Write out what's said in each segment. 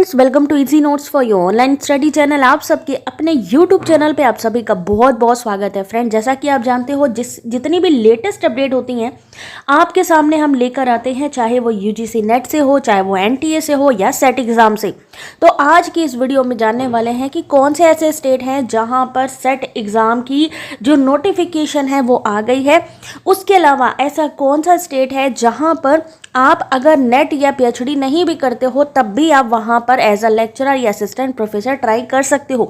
Friends, welcome to easy notes for your online study channel. आप सबके अपने YouTube channel पे आप सभी का बहुत बहुत स्वागत है। फ्रेंड, जैसा कि आप जानते हो जितनी भी लेटेस्ट अपडेट होती हैं आपके सामने हम लेकर आते हैं, चाहे वो यूजीसी नेट से हो, चाहे वो एनटीए से हो या सेट एग्जाम से। तो आज की इस वीडियो में जानने वाले हैं कि कौन से ऐसे स्टेट हैं जहां पर सेट एग्जाम की जो नोटिफिकेशन है वो आ गई है। उसके अलावा ऐसा कौन सा स्टेट है जहां पर आप अगर नेट या पीएचडी नहीं भी करते हो तब भी आप वहाँ पर एज अ लेक्चरर या असिस्टेंट प्रोफेसर ट्राई कर सकते हो।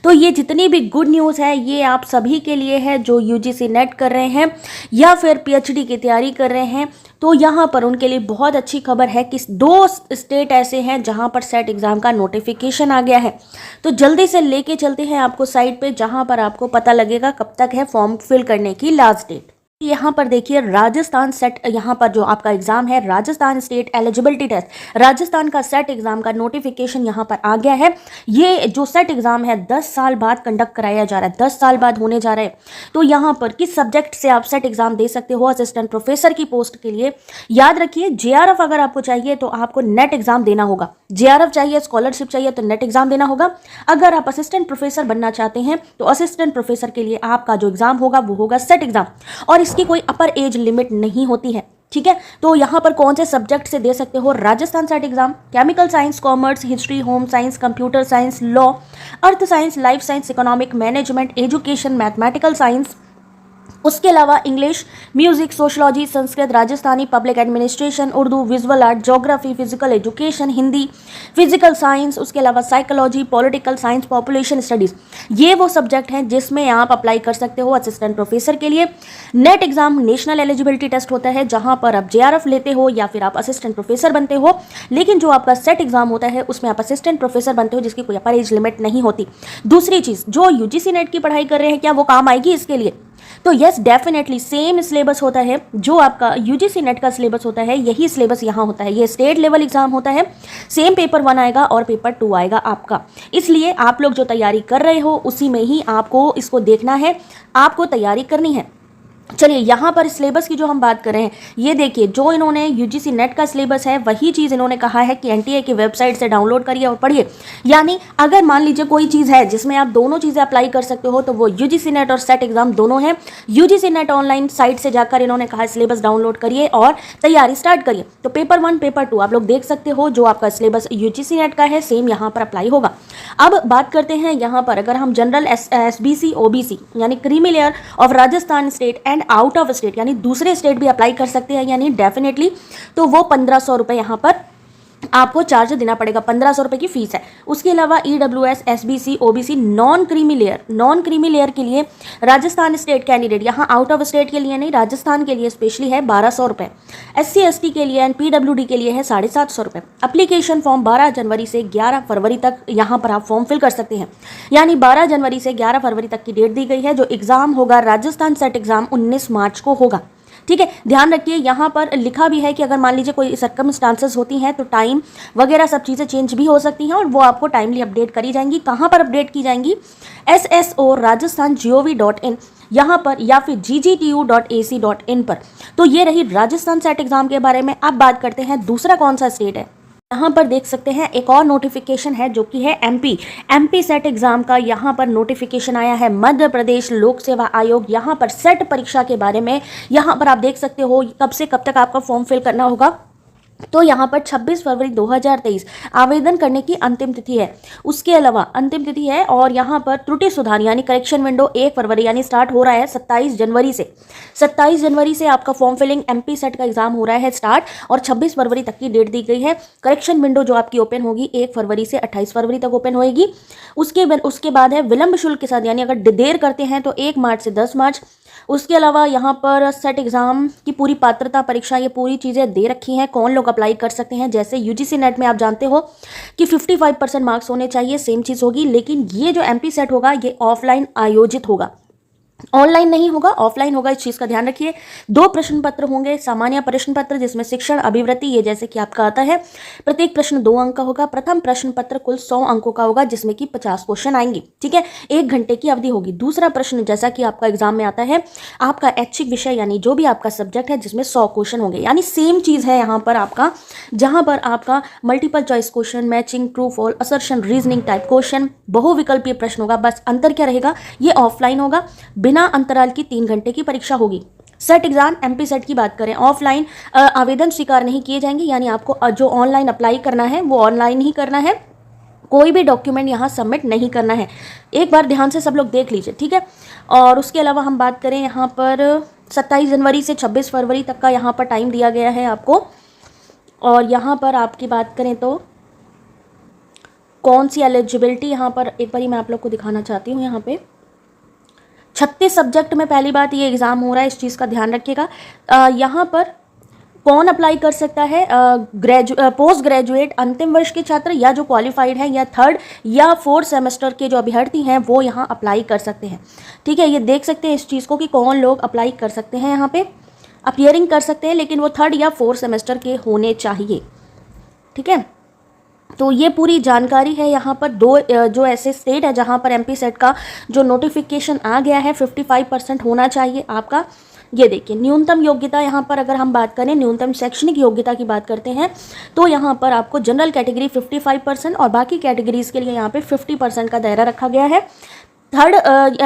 तो ये जितनी भी गुड न्यूज़ है ये आप सभी के लिए है जो यूजीसी नेट कर रहे हैं या फिर पीएचडी की तैयारी कर रहे हैं। तो यहाँ पर उनके लिए बहुत अच्छी खबर है कि 2 स्टेट ऐसे हैं जहाँ पर सेट एग्ज़ाम का नोटिफिकेशन आ गया है। तो जल्दी से लेके चलते हैं आपको साइट पे, जहाँ पर आपको पता लगेगा कब तक है फॉर्म फिल करने की लास्ट डेट। यहाँ पर देखिए राजस्थान सेट, यहाँ पर जो आपका एग्जाम है Rajasthan state eligibility test, Rajasthan का सेट एग्जाम का नोटिफिकेशन यहाँ पर आ गया है। ये जो सेट एग्जाम है 10 साल बाद कंडक्ट कराया जा रहा है, 10 साल बाद होने जा रहा है। तो यहाँ पर किस सब्जेक्ट से आप सेट एग्जाम दे सकते हो असिस्टेंट प्रोफेसर की पोस्ट के लिए? याद रखिए, जेआरएफ अगर आपको चाहिए तो आपको नेट एग्जाम देना होगा। जेआरएफ चाहिए, स्कॉलरशिप चाहिए तो नेट एग्जाम देना होगा। अगर आप असिस्टेंट प्रोफेसर बनना चाहते हैं तो असिस्टेंट प्रोफेसर के लिए आपका जो एग्जाम होगा वो होगा सेट एग्जाम, और इसकी कोई अपर एज लिमिट नहीं होती है। ठीक है, तो यहाँ पर कौन से सब्जेक्ट से दे सकते हो Rajasthan set exam? Chemical science, commerce, history, home science, computer science, law, earth science, life science, economic, management, education, mathematical science. उसके अलावा English, music, sociology, Sanskrit, Rajasthani, public administration, Urdu, visual art, geography, physical education, Hindi, physical science, उसके अलावा psychology, political science, population studies. ये वो subject हैं जिसमें आप apply कर सकते हो असिस्टेंट प्रोफेसर के लिए। NET exam national eligibility test होता है जहां पर आप जेआरएफ लेते हो या फिर आप असिस्टेंट प्रोफेसर बनते हो, लेकिन जो आपका सेट एग्जाम होता है उसमें आप असिस्टेंट प्रोफेसर बनते हो जिसकी कोई अपर एज लिमिट नहीं होती। दूसरी चीज़, जो यूजीसी नेट की पढ़ाई कर रहे हैं क्या वो काम आएगी इसके लिए? तो यस, डेफिनेटली सेम सिलेबस होता है जो आपका यूजीसी नेट का सिलेबस होता है, यही सिलेबस यहाँ होता है। ये स्टेट लेवल एग्जाम होता है, सेम पेपर 1 आएगा और पेपर 2 आएगा आपका। इसलिए आप लोग जो तैयारी कर रहे हो उसी में ही आपको इसको देखना है, आपको तैयारी करनी है। चलिए, यहाँ पर सिलेबस की जो हम बात कर रहे हैं, ये देखिए जो इन्होंने यूजीसी नेट का सिलेबस है वही चीज़ इन्होंने कहा है कि एनटीए की वेबसाइट से डाउनलोड करिए और पढ़िए। यानी अगर मान लीजिए कोई चीज़ है जिसमें आप दोनों चीज़ें अप्लाई कर सकते हो तो वो यूजीसी नेट और सेट एग्जाम दोनों हैं। यूजीसी नेट ऑनलाइन साइट से जाकर इन्होंने कहा सिलेबस डाउनलोड करिए और तैयारी स्टार्ट करिए। तो पेपर 1, पेपर 2 आप लोग देख सकते हो, जो आपका सिलेबस यूजीसी नेट का है सेम यहाँ पर अप्लाई होगा। अब बात करते हैं यहाँ पर, अगर हम जनरल एसबीसी ओबीसी यानी creamy layer of Rajasthan state and out of state यानी दूसरे स्टेट भी अप्लाई कर सकते हैं यानी डेफिनेटली, तो वो 1500 रुपये यहाँ पर आपको चार्ज देना पड़ेगा। 1500 रुपये की फीस है। उसके अलावा EWS, SBC, OBC, non creamy layer के लिए राजस्थान स्टेट कैंडिडेट, यहाँ आउट ऑफ स्टेट के लिए नहीं, राजस्थान के लिए स्पेशली है 1200 रुपये। एससी एसटी के लिए एंड पीडब्ल्यूडी के लिए है 750 रुपये। एप्लीकेशन फॉर्म 12 जनवरी से 11 फरवरी तक यहाँ पर आप फॉर्म फिल कर सकते हैं। यानी 12 जनवरी से 11 फरवरी तक की डेट दी गई है। जो एग्जाम होगा राजस्थान सेट एग्जाम 19 मार्च को होगा। ठीक है, ध्यान रखिए यहाँ पर लिखा भी है कि अगर मान लीजिए कोई सर्कमस्टांसेस होती हैं तो टाइम वगैरह सब चीज़ें चेंज भी हो सकती हैं और वो आपको टाइमली अपडेट करी जाएंगी। कहाँ पर अपडेट की जाएंगी? SSO rajasthan.gov.in यहाँ पर या फिर ggtu.ac.in पर। तो ये रही राजस्थान सेट एग्जाम के बारे में। अब बात करते हैं दूसरा कौन सा स्टेट है। यहाँ पर देख सकते हैं एक और नोटिफिकेशन है जो कि है एमपी सेट एग्जाम का। यहाँ पर नोटिफिकेशन आया है मध्य प्रदेश लोक सेवा आयोग। यहाँ पर सेट परीक्षा के बारे में यहाँ पर आप देख सकते हो कब से कब तक आपका फॉर्म फिल करना होगा। तो यहाँ पर 26 फरवरी 2023 आवेदन करने की अंतिम तिथि है। उसके अलावा अंतिम तिथि है और यहाँ पर त्रुटि सुधार यानी करेक्शन विंडो 1 फरवरी यानी स्टार्ट हो रहा है 27 जनवरी से। 27 जनवरी से आपका फॉर्म फिलिंग एमपी सेट का एग्जाम हो रहा है स्टार्ट और 26 फरवरी तक की डेट दी गई है। करेक्शन विंडो जो आपकी ओपन होगी 1 फरवरी से 28 फरवरी तक ओपन होएगी। उसके बाद है विलंब शुल्क के साथ, यानी अगर देर करते हैं तो 1 मार्च से 10 मार्च। उसके अलावा यहाँ पर सेट एग्जाम की पूरी पात्रता परीक्षा, ये पूरी चीज़ें दे रखी हैं, कौन लोग अप्लाई कर सकते हैं। जैसे यूजीसी नेट में आप जानते हो कि 55% मार्क्स होने चाहिए, सेम चीज़ होगी। लेकिन ये जो एमपी सेट होगा ये ऑफलाइन आयोजित होगा। ऑनलाइन नहीं होगा, ऑफलाइन होगा, इस चीज़ का ध्यान रखिए। 2 प्रश्न पत्र होंगे, सामान्य प्रश्न पत्र जिसमें शिक्षण, अभिवृत्ति ये जैसे कि आपका आता है। प्रत्येक प्रश्न 2 अंक का होगा। प्रथम प्रश्न पत्र कुल 100 अंकों का होगा जिसमें कि 50 क्वेश्चन आएंगे, ठीक है। 1 घंटे की अवधि होगी। दूसरा प्रश्न जैसा कि आपका एग्जाम में आता है, आपका ऐच्छिक विषय यानी जो भी आपका सब्जेक्ट है जिसमें 100 क्वेश्चन होंगे, यानी सेम चीज़ है यहाँ पर आपका, जहाँ पर आपका multiple choice question, matching, true false, assertion, reasoning type question, बहुविकल्पीय प्रश्न होगा। बस अंतर क्या रहेगा, ये ऑफलाइन होगा, बिना अंतराल की 3 घंटे की परीक्षा होगी। सेट एग्जाम, एमपी सेट की बात करें, ऑफलाइन आवेदन स्वीकार नहीं किए जाएंगे, यानी आपको जो ऑनलाइन अप्लाई करना है वो ऑनलाइन ही करना है, कोई भी डॉक्यूमेंट यहाँ सबमिट नहीं करना है। एक बार ध्यान से सब लोग देख लीजिए, ठीक है। और उसके अलावा हम बात करें यहाँ पर 27 जनवरी से 26 फरवरी तक का यहाँ पर टाइम दिया गया है आपको। और यहाँ पर आपकी बात करें तो कौन सी एलिजिबिलिटी यहाँ पर एक बार मैं आप लोग को दिखाना चाहती हूँ। यहाँ पे 36 सब्जेक्ट में पहली बात ये एग्ज़ाम हो रहा है, इस चीज़ का ध्यान रखिएगा। यहाँ पर कौन अप्लाई कर सकता है, पोस्ट ग्रेजुएट अंतिम वर्ष के छात्र, या जो क्वालिफाइड है, या 3rd या 4th सेमेस्टर के जो अभ्यर्थी हैं वो यहाँ अप्लाई कर सकते हैं, ठीक है। ये देख सकते हैं इस चीज़ को कि कौन लोग अप्लाई कर सकते हैं, यहाँ पे अपियरिंग कर सकते हैं, लेकिन वो 3rd या 4th सेमेस्टर के होने चाहिए, ठीक है। तो ये पूरी जानकारी है यहाँ पर। 2 जो ऐसे स्टेट है जहाँ पर एमपी सेट का जो नोटिफिकेशन आ गया है 55% होना चाहिए आपका। ये देखिए न्यूनतम योग्यता, यहाँ पर अगर हम बात करें न्यूनतम शैक्षणिक योग्यता की बात करते हैं तो यहाँ पर आपको जनरल कैटेगरी 55% और बाकी कैटेगरीज के लिए यहाँ पे 50% का दायरा रखा गया है। 3rd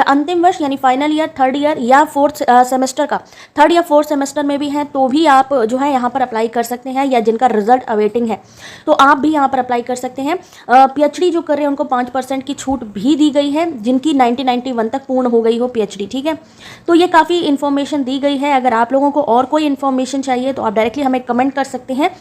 अंतिम वर्ष यानी फाइनल ईयर, 3rd ईयर या 4th सेमेस्टर का 3rd या 4th सेमेस्टर में भी हैं तो भी आप जो है यहाँ पर अप्लाई कर सकते हैं, या जिनका रिजल्ट अवेटिंग है तो आप भी यहाँ पर अप्लाई कर सकते हैं। पीएचडी जो कर रहे हैं उनको 5% की छूट भी दी गई है, जिनकी 1991 तक पूर्ण हो गई हो पीएचडी, ठीक है। तो ये काफ़ी इन्फॉर्मेशन दी गई है। अगर आप लोगों को और कोई इन्फॉर्मेशन चाहिए तो आप डायरेक्टली हमें कमेंट कर सकते हैं।